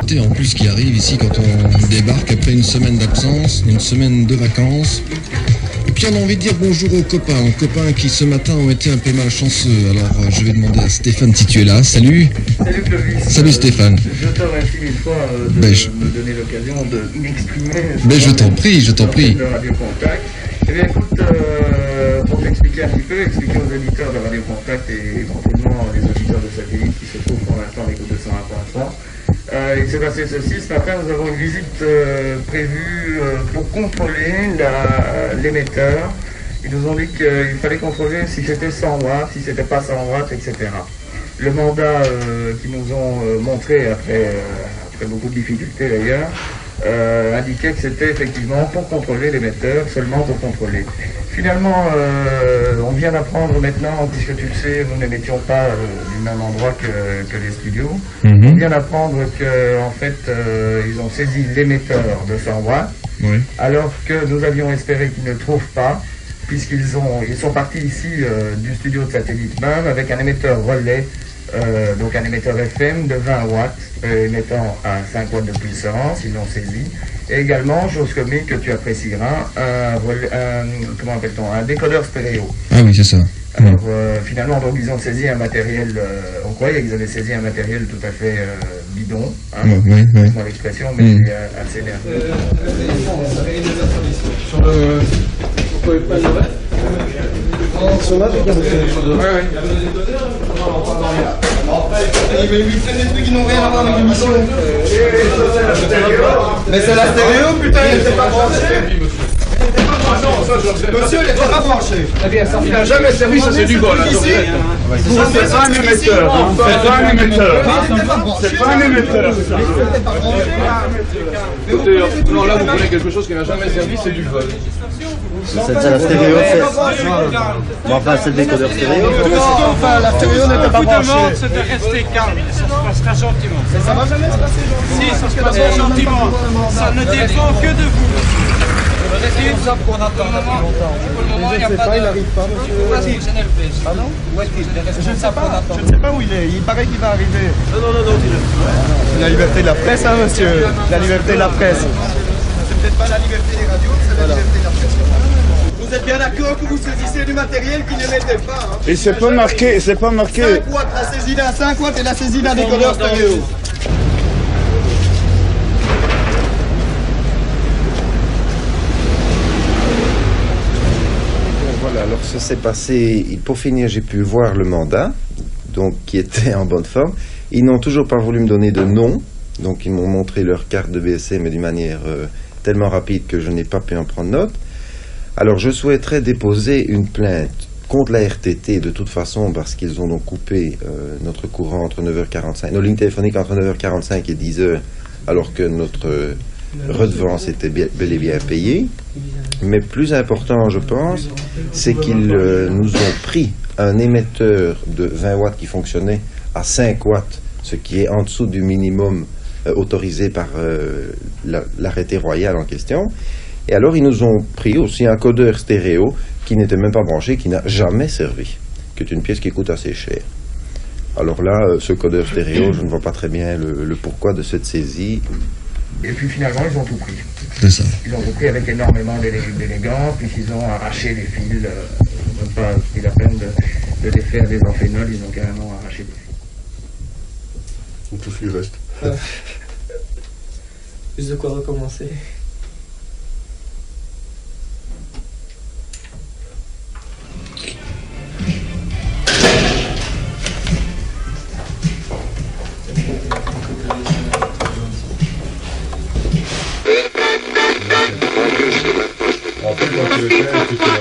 l'été en plus qui arrive ici quand on débarque après une semaine d'absence, une semaine de vacances. Et puis on a envie de dire bonjour aux copains qui ce matin ont été un peu malchanceux. Alors je vais demander à Stéphane si tu es là. Salut. Salut Clovis. Salut Stéphane. Je te remercie mille fois de me donner l'occasion de m'exprimer. Je t'en prie. De Radio Contact. Eh bien écoute, pour t'expliquer un petit peu, expliquer aux auditeurs de Radio Contact et éventuellement les auditeurs de satellite qui se trouvent pour l'instant à l'écoute de 101.3. Il s'est passé ceci, ce matin nous avons une visite prévue pour contrôler l'émetteur. Ils nous ont dit qu'il fallait contrôler si c'était 100 watts, si c'était pas 100 watts, etc. Le mandat qu'ils nous ont montré après beaucoup de difficultés d'ailleurs, indiquait que c'était effectivement pour contrôler l'émetteur, seulement pour contrôler. Finalement, on vient d'apprendre maintenant, puisque tu le sais, nous n'émettions pas du même endroit que les studios. On vient d'apprendre qu'en fait, ils ont saisi l'émetteur de 100 watts, alors que nous avions espéré qu'ils ne le trouvent pas, puisqu'ils sont partis ici du studio de satellite même avec un émetteur relais, donc un émetteur FM de 20 watts, émettant à 5 watts de puissance, ils l'ont saisi. Et également, chose comique que tu apprécieras, comment appelle-t-on, un décodeur stéréo. Ah oui, c'est ça. Alors finalement, donc, ils ont saisi un matériel, on croyait qu'ils avaient saisi un matériel tout à fait bidon, hein, c'est mon expression, mais assez nerveux. Sur le... Vous pouvez pas le reste sur là, mais il fait des trucs qui n'ont rien à voir avec l'émission. Mais c'est la stéréo, putain, il n'était pas branché. Monsieur, il n'était pas branché. Il n'a jamais servi, ça c'est du bol. C'est pas un émetteur. C'est pas un émetteur. C'est pas un émetteur. Non, là vous prenez quelque chose qui n'a jamais servi, c'est du vol. C'est la stéréo, bon, enfin c'est le décodeur stéréo. Enfin, la stéréo n'était pas branchée. C'est de rester calme, ça se passera gentiment. Ça va jamais se passer gentiment. Si, ça se passera gentiment. Ça ne dépend que de vous. C'est pour ça qu'on attend depuis longtemps. Je ne sais pas, il n'arrive pas, monsieur. Vas-y, je n'ai le plus. Ah non? Où est-il? Je ne sais pas. Je ne sais pas où il est. Il paraît qu'il va arriver. Non, dis-le. La liberté de la presse, hein, monsieur. La liberté de la presse. C'est peut-être pas la liberté des radios, c'est la liberté de la presse. Vous êtes bien d'accord que vous saisissez du matériel qui n'émettait pas, hein? Et c'est pas marqué, 5 watts, la saisie d'un 5 watts et la saisie d'un décodeur stéréo. Voilà, alors ça s'est passé, pour finir j'ai pu voir le mandat, donc qui était en bonne forme. Ils n'ont toujours pas voulu me donner de nom, donc ils m'ont montré leur carte de BSC, mais d'une manière tellement rapide que je n'ai pas pu en prendre note. Alors je souhaiterais déposer une plainte contre la RTT de toute façon parce qu'ils ont donc coupé notre courant entre 9h45, nos lignes téléphoniques entre 9h45 et 10h, alors que notre redevance était bel et bien payée. Mais plus important, je pense, c'est qu'ils nous ont pris un émetteur de 20 watts qui fonctionnait à 5 watts, ce qui est en dessous du minimum autorisé par l'arrêté royal en question. Et alors, ils nous ont pris aussi un codeur stéréo qui n'était même pas branché, qui n'a jamais servi, qui est une pièce qui coûte assez cher. Alors là, ce codeur stéréo, je ne vois pas très bien le pourquoi de cette saisie. Et puis finalement, ils ont tout pris. C'est ça. Ils ont tout pris avec énormément d'élégance, puisqu'ils ont arraché les fils, ils n'ont pas pris la peine de défaire des amphénols, ils ont carrément arraché des fils. Tout ce qui reste. Plus de quoi recommencer. En fait, quand tu le fais, tu te la